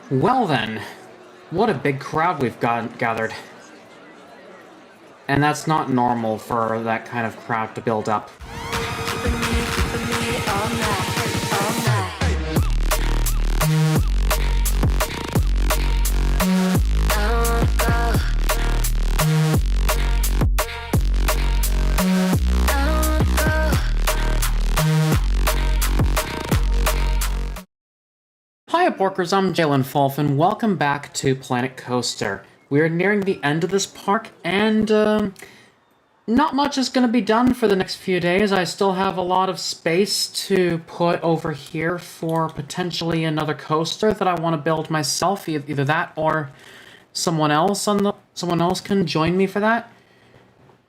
Well then, what a big crowd we've gathered. And that's not normal for that kind of crowd to build up. Keeping me all night, all night. I don't wanna go. I don't wanna go. Hiya Porkers, I'm Jalen Fulf, and welcome back to Planet Coaster. We're nearing the end of this park, and not much is going to be done for the next few days. I still have a lot of space to put over here for potentially another coaster that I want to build myself. Either that or someone else can join me for that.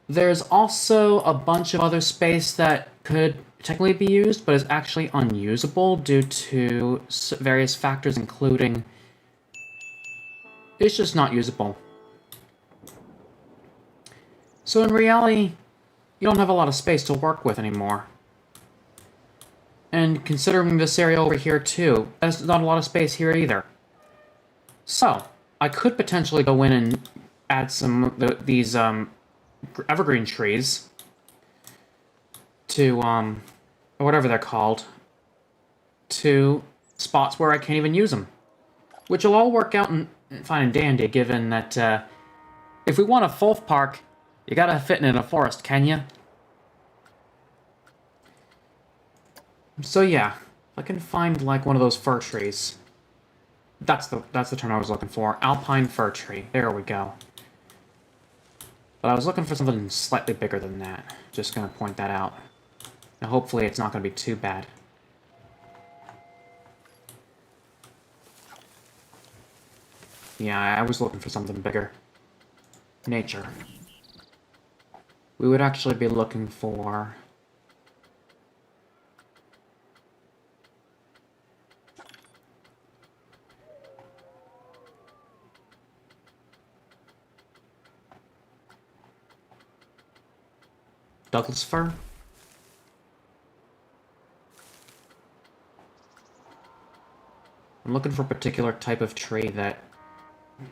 There's also a bunch of other space that could technically be used, but is actually unusable due to various factors, including it's just not usable. So in reality, you don't have a lot of space to work with anymore. And considering this area over here too, there's not a lot of space here either. So, I could potentially go in and add these evergreen trees to, or whatever they're called, to spots where I can't even use them. Which will all work out fine and dandy, given that, if we want a full park, you gotta fit in a forest, can ya? So yeah, if I can find, like, one of those fir trees. That's the term I was looking for. Alpine fir tree. There we go. But I was looking for something slightly bigger than that. Just gonna point that out. Now hopefully it's not gonna be too bad. Yeah, I was looking for something bigger. Nature. We would actually be looking for... Douglas fir? I'm looking for a particular type of tree that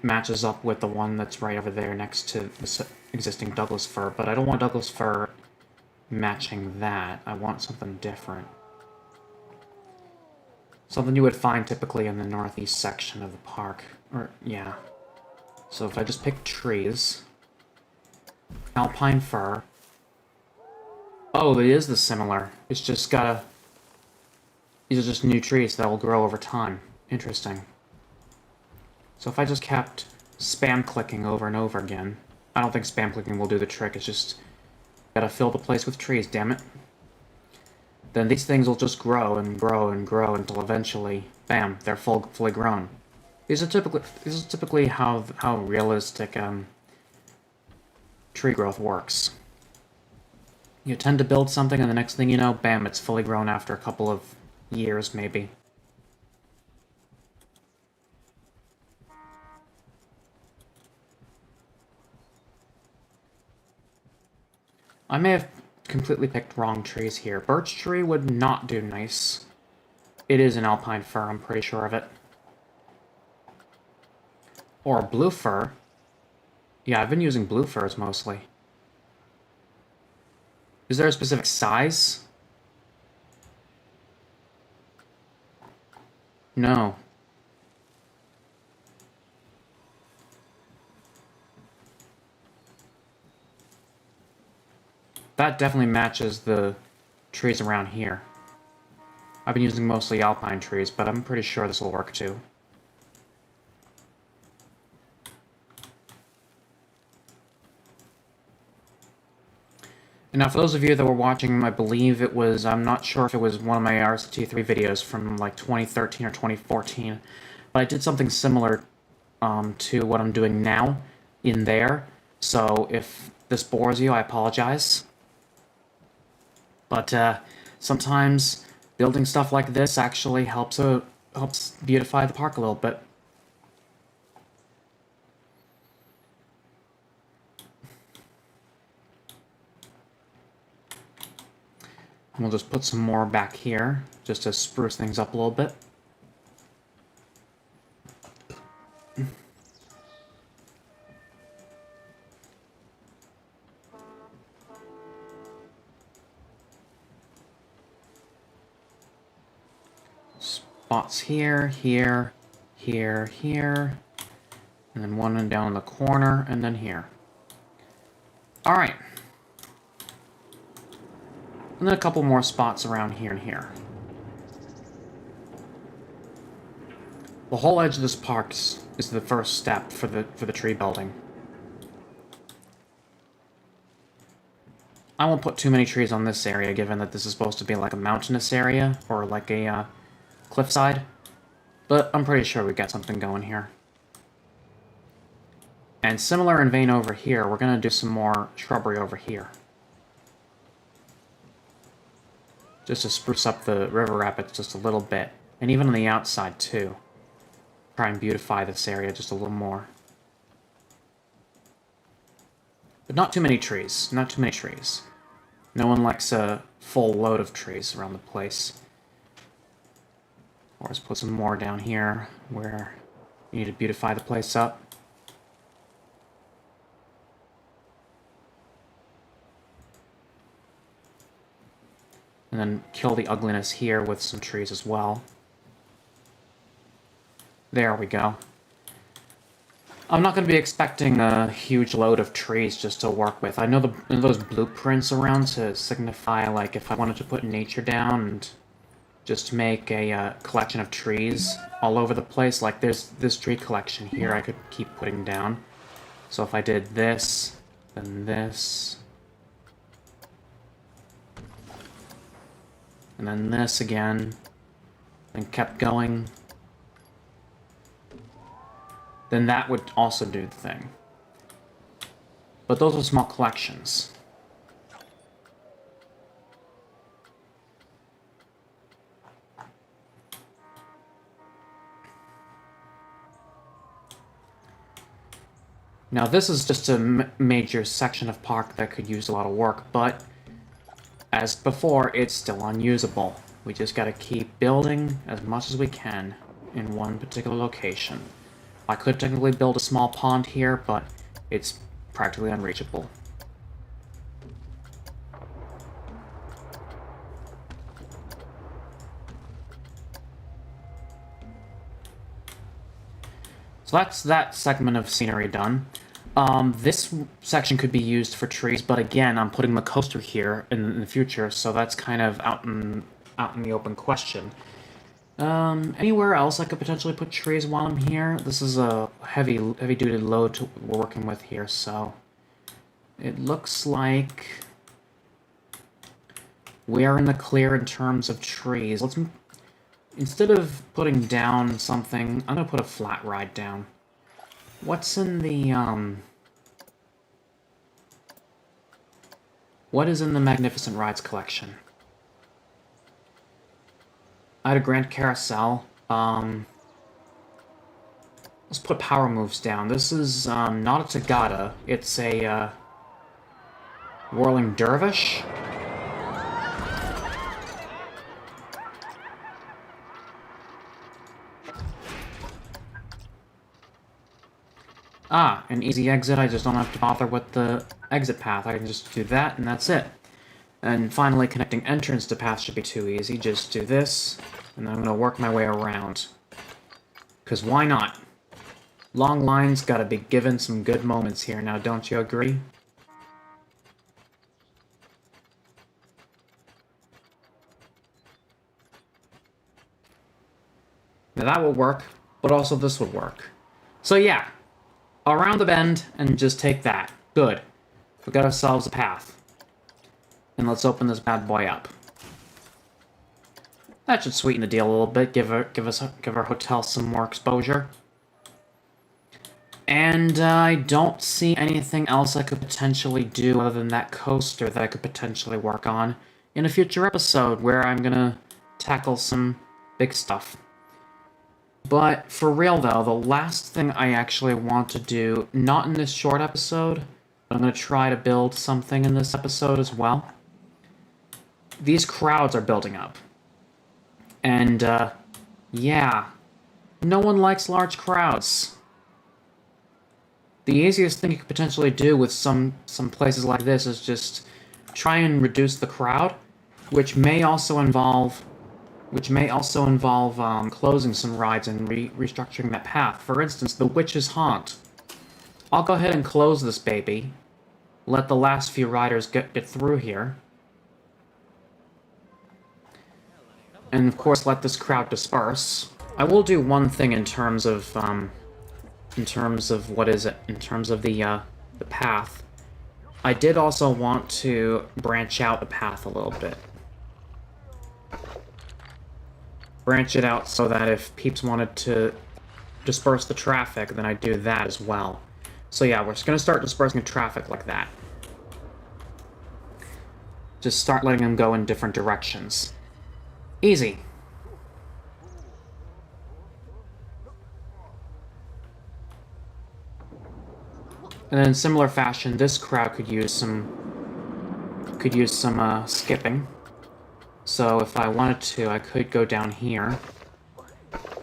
matches up with the one that's right over there next to the existing Douglas fir, but I don't want Douglas fir matching that. I want something different. Something you would find typically in the northeast section of the park. Or, yeah. So if I just pick trees... Alpine fir... Oh, it is the similar. It's just gotta... These are just new trees that will grow over time. Interesting. So if I just kept spam clicking over and over again... I don't think spam clicking will do the trick, it's just... Gotta fill the place with trees, damn it. Then these things will just grow and grow and grow until eventually, bam, they're fully grown. These are typically how realistic tree growth works. You tend to build something, and the next thing you know, bam, it's fully grown after a couple of years, maybe. I may have completely picked wrong trees here. Birch tree would not do nice. It is an alpine fir, I'm pretty sure of it. Or blue fir. Yeah, I've been using blue firs mostly. Is there a specific size? No. That definitely matches the trees around here. I've been using mostly alpine trees, but I'm pretty sure this will work too. And now for those of you that were watching, I believe it was, I'm not sure if it was one of my RCT3 videos from like 2013 or 2014, but I did something similar to what I'm doing now in there. So if this bores you, I apologize. But sometimes building stuff like this actually helps beautify the park a little bit. And we'll just put some more back here, just to spruce things up a little bit. Spots here, here, here, here, and then one down in the corner, and then here. Alright. And then a couple more spots around here and here. The whole edge of this park is the first step for the tree building. I won't put too many trees on this area, given that this is supposed to be like a mountainous area, or like a cliffside. But I'm pretty sure we've got something going here. And similar in vein over here, we're going to do some more shrubbery over here. Just to spruce up the river rapids just a little bit. And even on the outside, too. Try and beautify this area just a little more. But not too many trees. Not too many trees. No one likes a full load of trees around the place. Or let's put some more down here where you need to beautify the place up. And then kill the ugliness here with some trees as well. There we go. I'm not going to be expecting a huge load of trees just to work with. I know those blueprints around to signify, like, if I wanted to put nature down and just make a collection of trees all over the place. Like, there's this tree collection here I could keep putting down. So if I did this, then this, and then this again, and kept going, then that would also do the thing. But those are small collections. Now this is just a major section of park that could use a lot of work, but as before, it's still unusable. We just gotta keep building as much as we can in one particular location. I could technically build a small pond here, but it's practically unreachable. So that's that segment of scenery done. This section could be used for trees, but again, I'm putting the coaster here in the future, so that's kind of out in the open question. Anywhere else I could potentially put trees while I'm here? This is a heavy-duty load we're working with here, so it looks like we are in the clear in terms of trees. Instead of putting down something, I'm gonna put a flat ride down. What's in the, what is in the Magnificent Rides collection? I had a Grand Carousel. Let's put power moves down. This is, not a Tagada. It's a, Whirling Dervish. Ah, an easy exit. I just don't have to bother with the exit path. I can just do that, and that's it. And finally, connecting entrance to path should be too easy. Just do this, and then I'm going to work my way around. Because why not? Long lines gotta be given some good moments here now, don't you agree? Now that will work, but also this would work. So yeah, around the bend and just take that. Good. We got ourselves a path. And let's open this bad boy up. That should sweeten the deal a little bit, give our hotel some more exposure. And I don't see anything else I could potentially do other than that coaster that I could potentially work on in a future episode where I'm gonna tackle some big stuff. But for real though, the last thing I actually want to do, not in this short episode, but I'm gonna try to build something in this episode as well. These crowds are building up. And, yeah, no one likes large crowds. the easiest thing you could potentially do with some places like this is just try and reduce the crowd, which may also involve closing some rides and restructuring that path. For instance, the Witch's Haunt. I'll go ahead and close this baby. Let the last few riders get through here. And of course, let this crowd disperse. I will do one thing in terms of what is it? In terms of the path. I did also want to branch out the path a little bit. Branch it out so that if peeps wanted to disperse the traffic, then I'd do that as well. So yeah, we're just gonna start dispersing the traffic like that. Just start letting them go in different directions. Easy. And then in similar fashion, this crowd could use some skipping. So if I wanted to, I could go down here,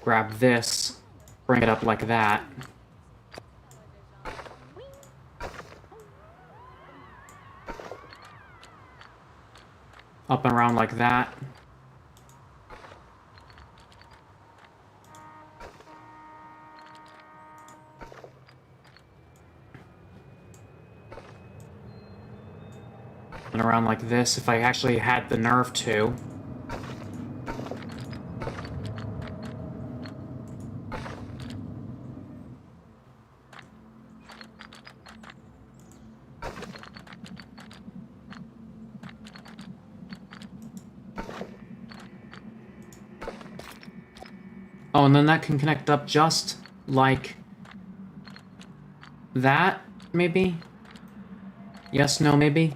grab this, bring it up like that. Up and around like that. And around like this, if I actually had the nerve to. Oh, and then that can connect up just like that, maybe? Yes, no, maybe?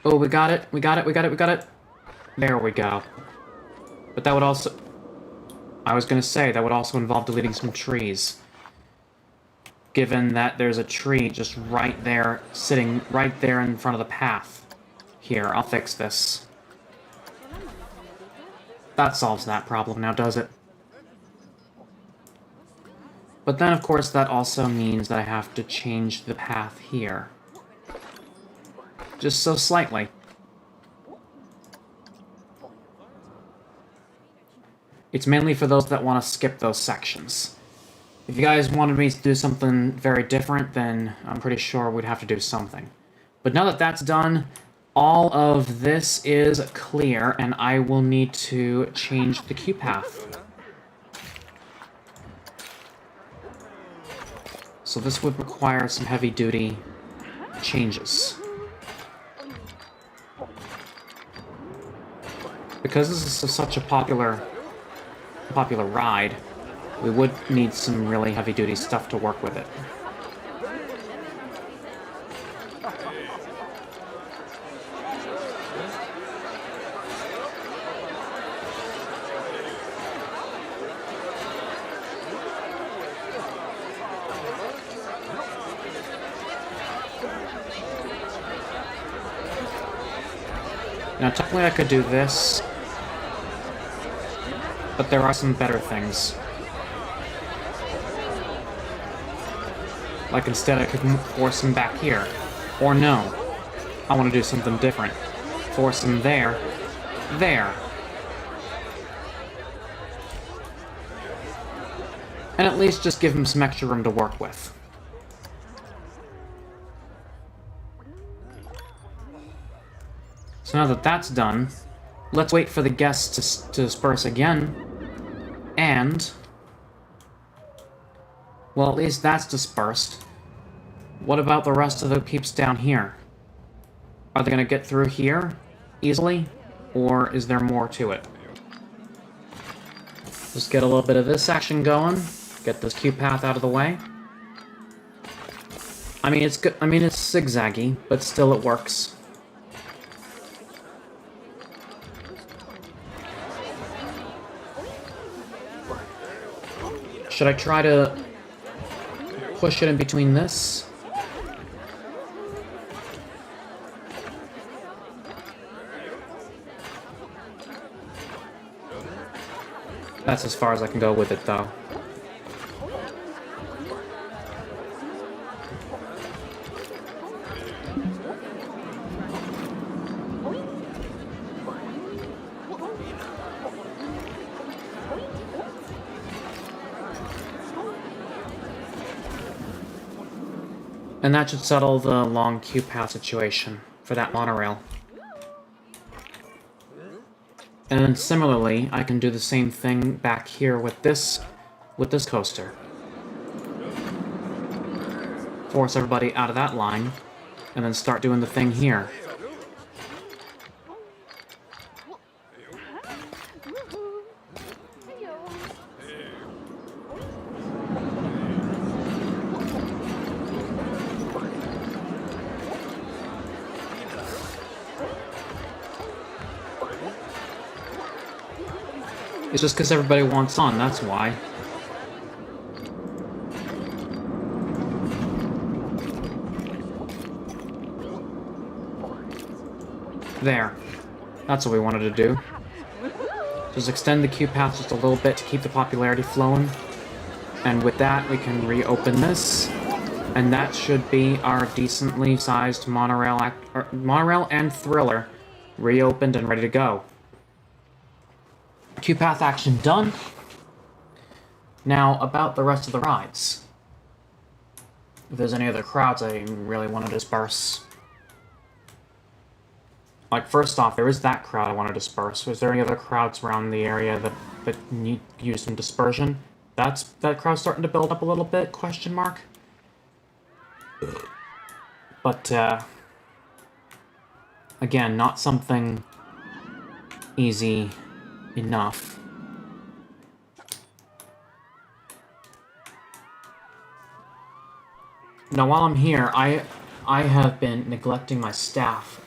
Oh, we got it, we got it, we got it, we got it. There we go. But that would also... I was gonna say, that would also involve deleting some trees. Given that there's a tree just right there, sitting right there in front of the path. Here, I'll fix this. That solves that problem now, does it? But then, of course, that also means that I have to change the path here. Just so slightly. It's mainly for those that want to skip those sections. If you guys wanted me to do something very different, then I'm pretty sure we'd have to do something. But now that that's done, all of this is clear, and I will need to change the queue path. So this would require some heavy-duty changes. Because this is such a popular ride, we would need some really heavy-duty stuff to work with it. Now, technically I could do this, but there are some better things. Like instead I could force him back here. Or no, I want to do something different. Force him there. There. And at least just give him some extra room to work with. So now that that's done, let's wait for the guests to disperse again. And... well, at least that's dispersed. What about the rest of the peeps down here? Are they going to get through here easily? Or is there more to it? Just get a little bit of this action going. Get this queue path out of the way. I mean, it's good. I mean, it's zigzaggy, but still it works. Should I try to push it in between this? That's as far as I can go with it, though. And that should settle the long queue path situation for that monorail. And then similarly, I can do the same thing back here with this coaster. Force everybody out of that line, and then start doing the thing here. It's just because everybody wants on, that's why. There. That's what we wanted to do. Just extend the queue path just a little bit to keep the popularity flowing. And with that, we can reopen this. And that should be our decently sized monorail and thriller reopened and ready to go. Queue path action done. Now, about the rest of the rides. If there's any other crowds I really want to disperse. Like, first off, there is that crowd I want to disperse. Was there any other crowds around the area that need use some dispersion? That crowd's starting to build up a little bit, question mark? But, again, not something easy enough. Now, while I'm here, I have been neglecting my staff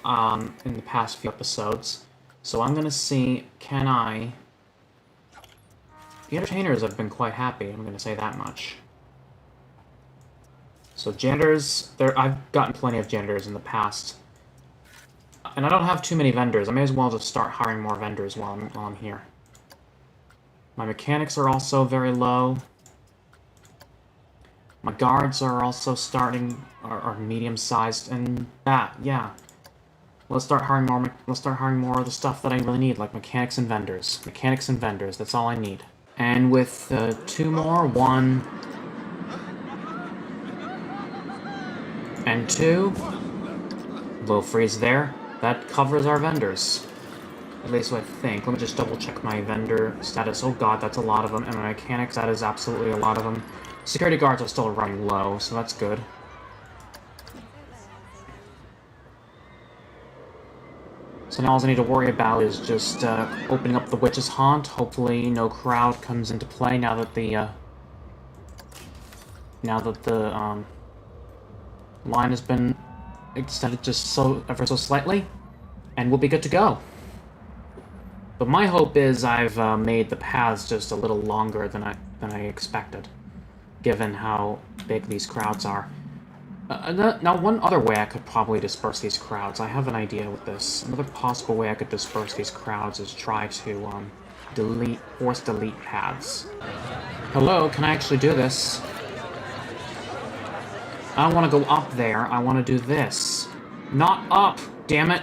in the past few episodes, so I'm gonna see, can I... The entertainers have been quite happy, I'm gonna say that much. So janitors, I've gotten plenty of janitors in the past. And I don't have too many vendors. I may as well just start hiring more vendors while I'm here. My mechanics are also very low. My guards are also are medium-sized, and yeah. Let's start hiring more of the stuff that I really need, like mechanics and vendors. Mechanics and vendors, that's all I need. And with 2 more, 1 and 2, low freeze there. That covers our vendors. At least I think. Let me just double check my vendor status. Oh god, that's a lot of them. And my mechanics, that is absolutely a lot of them. Security guards are still running low, so that's good. So now all I need to worry about is just opening up the Witch's Haunt. Hopefully no crowd comes into play now that the line has been extended just ever so slightly, and we'll be good to go. But my hope is I've made the paths just a little longer than I expected, given how big these crowds are. Now, one other way I could probably disperse these crowds, I have an idea with this. Another possible way I could disperse these crowds is try to force delete paths. Hello, can I actually do this? I don't want to go up there, I want to do this. Not up, damn it!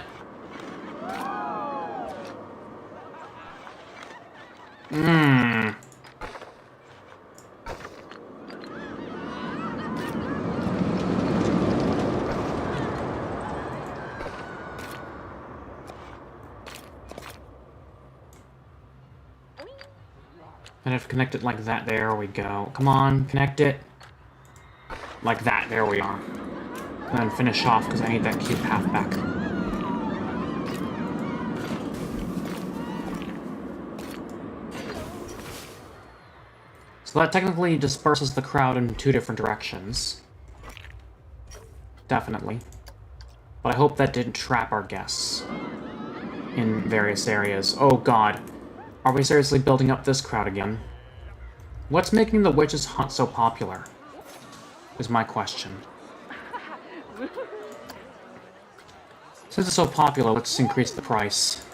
And I have to connect it like that, there we go. Come on, connect it. Like that, there we are. And then finish off, because I need that queue path back. So that technically disperses the crowd in 2 different directions. Definitely. But I hope that didn't trap our guests in various areas. Oh god. Are we seriously building up this crowd again? What's making the Witch's Hunt so popular? Is my question. Since it's so popular, let's increase the price.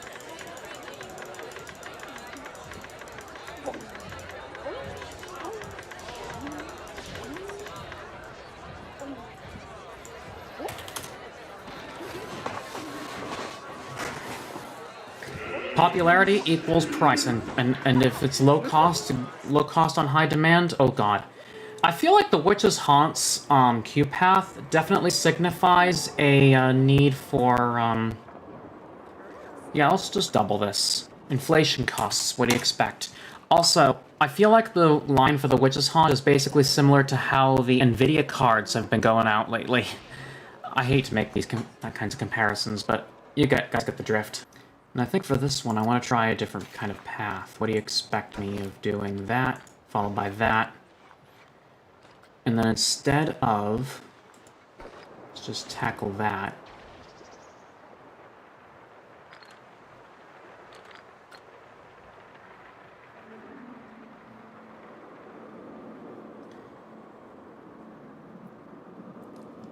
Popularity equals price, and if it's low cost on high demand, oh god. I feel like the Witch's Haunts queue path definitely signifies a need for, yeah, let's just double this. Inflation costs, what do you expect? Also, I feel like the line for the Witch's Haunt is basically similar to how the Nvidia cards have been going out lately. I hate to make these kinds of comparisons, but you guys get the drift. And I think for this one, I want to try a different kind of path. What do you expect me of doing that, followed by that? And then instead of... let's just tackle that.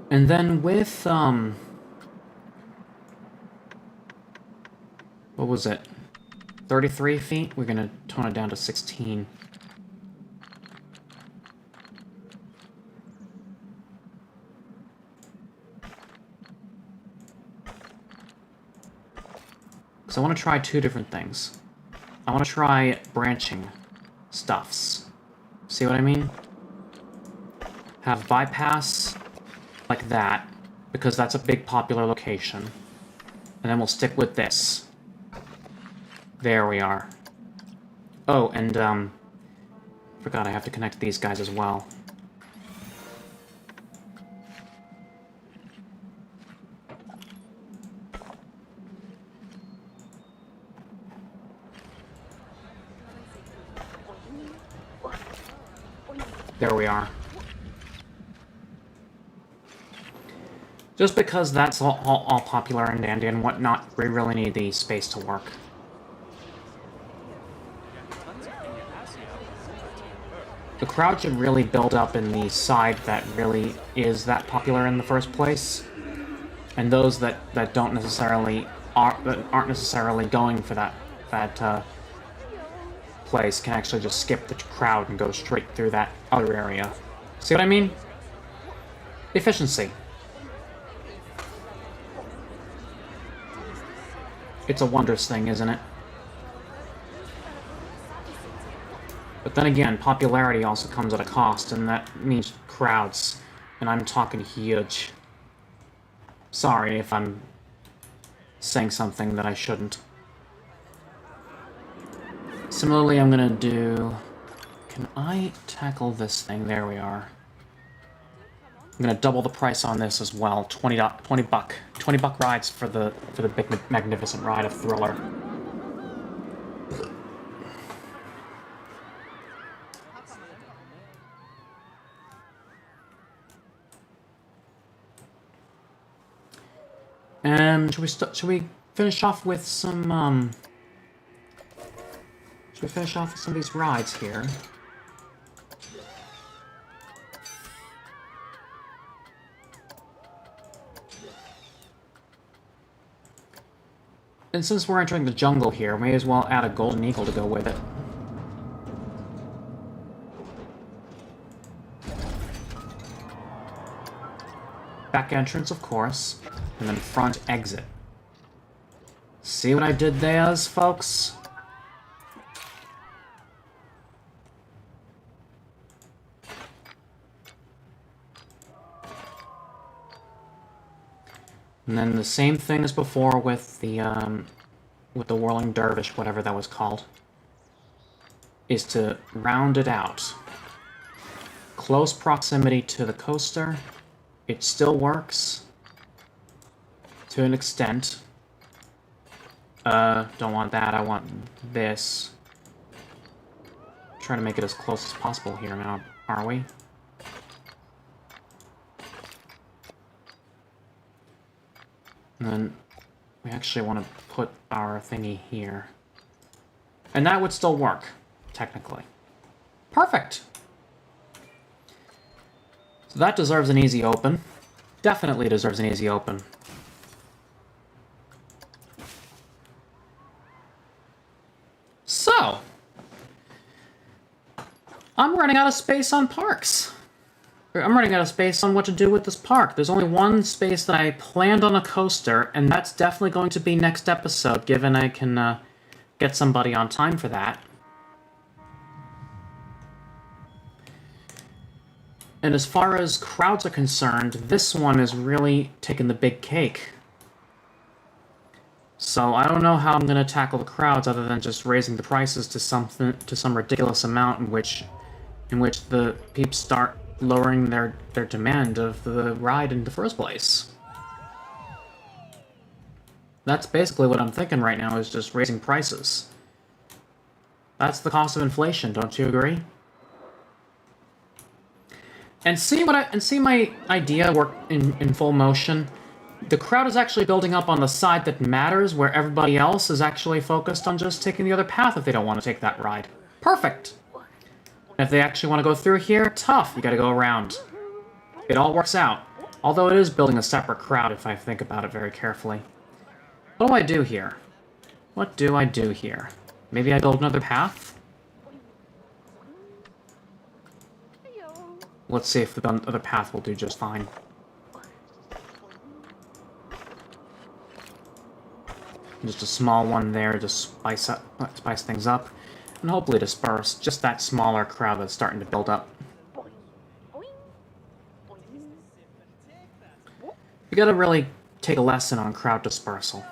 And then with, what was it? 33 feet? We're gonna tone it down to 16. So I want to try two different things. I want to try branching stuffs. See what I mean? Have bypass like that, because that's a big popular location. And then we'll stick with this. There we are. Oh, and, forgot I have to connect these guys as well. There we are. Just because that's all popular and dandy and whatnot, we really need the space to work. The crowd should really build up in the side that really is that popular in the first place. And those that don't necessarily aren't necessarily going for that place can actually just skip the crowd and go straight through that other area. See what I mean? Efficiency. It's a wondrous thing, isn't it? But then again, popularity also comes at a cost, and that means crowds. And I'm talking huge. Sorry if I'm saying something that I shouldn't. Similarly, I'm gonna do... can I tackle this thing? There we are. I'm gonna double the price on this as well. 20 buck rides for the big magnificent ride of Thriller. Should we finish off with some should we finish off with some of these rides here? And since we're entering the jungle here, may as well add a golden eagle to go with it. Back entrance, of course, and then front exit. See what I did there, folks? And then the same thing as before with the whirling dervish, whatever that was called, is to round it out. Close proximity to the coaster. It still works to an extent. Don't want that. I want this. Try to make it as close as possible here now, are we? And then we actually want to put our thingy here. And that would still work, technically. Perfect! So that deserves an easy open. Definitely deserves an easy open. So, I'm running out of space on parks. I'm running out of space on what to do with this park. There's only one space that I planned on a coaster, and that's definitely going to be next episode, given I can get somebody on time for that. And as far as crowds are concerned, this one is really taking the big cake. So I don't know how I'm going to tackle the crowds other than just raising the prices to some ridiculous amount in which the peeps start lowering their demand of the ride in the first place. That's basically what I'm thinking right now, is just raising prices. That's the cost of inflation, don't you agree? And see my idea work in full motion? The crowd is actually building up on the side that matters, where everybody else is actually focused on just taking the other path if they don't want to take that ride. Perfect! And if they actually want to go through here, tough, you gotta go around. It all works out. Although it is building a separate crowd if I think about it very carefully. What do I do here? What do I do here? Maybe I build another path? Let's see if the other path will do just fine. Just a small one there to spice things up. And hopefully disperse just that smaller crowd that's starting to build up. You gotta really take a lesson on crowd dispersal.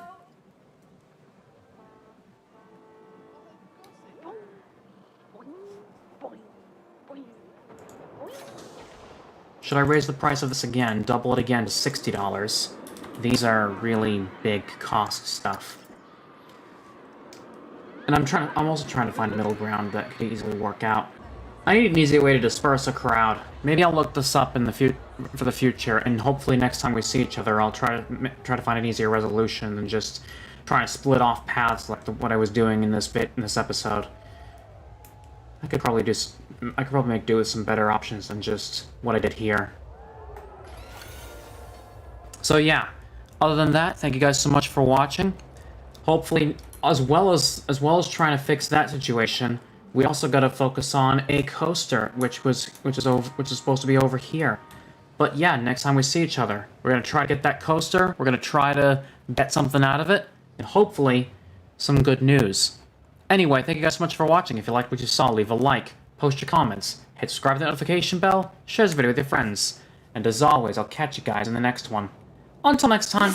Should I raise the price of this again? Double it again to $60? These are really big cost stuff. And I'm also trying to find a middle ground that could easily work out. I need an easy way to disperse a crowd. Maybe I'll look this up in for the future, and hopefully next time we see each other, I'll try to find an easier resolution than just trying to split off paths like what I was doing in this episode. I could probably make do with some better options than just what I did here. So yeah, other than that, thank you guys so much for watching. Hopefully, as well as trying to fix that situation, we also got to focus on a coaster, which is supposed to be over here. But yeah, next time we see each other, we're gonna try to get that coaster. We're gonna try to get something out of it, and hopefully, some good news. Anyway, thank you guys so much for watching. If you liked what you saw, leave a like, post your comments, hit subscribe to the notification bell, share this video with your friends, and as always, I'll catch you guys in the next one. Until next time.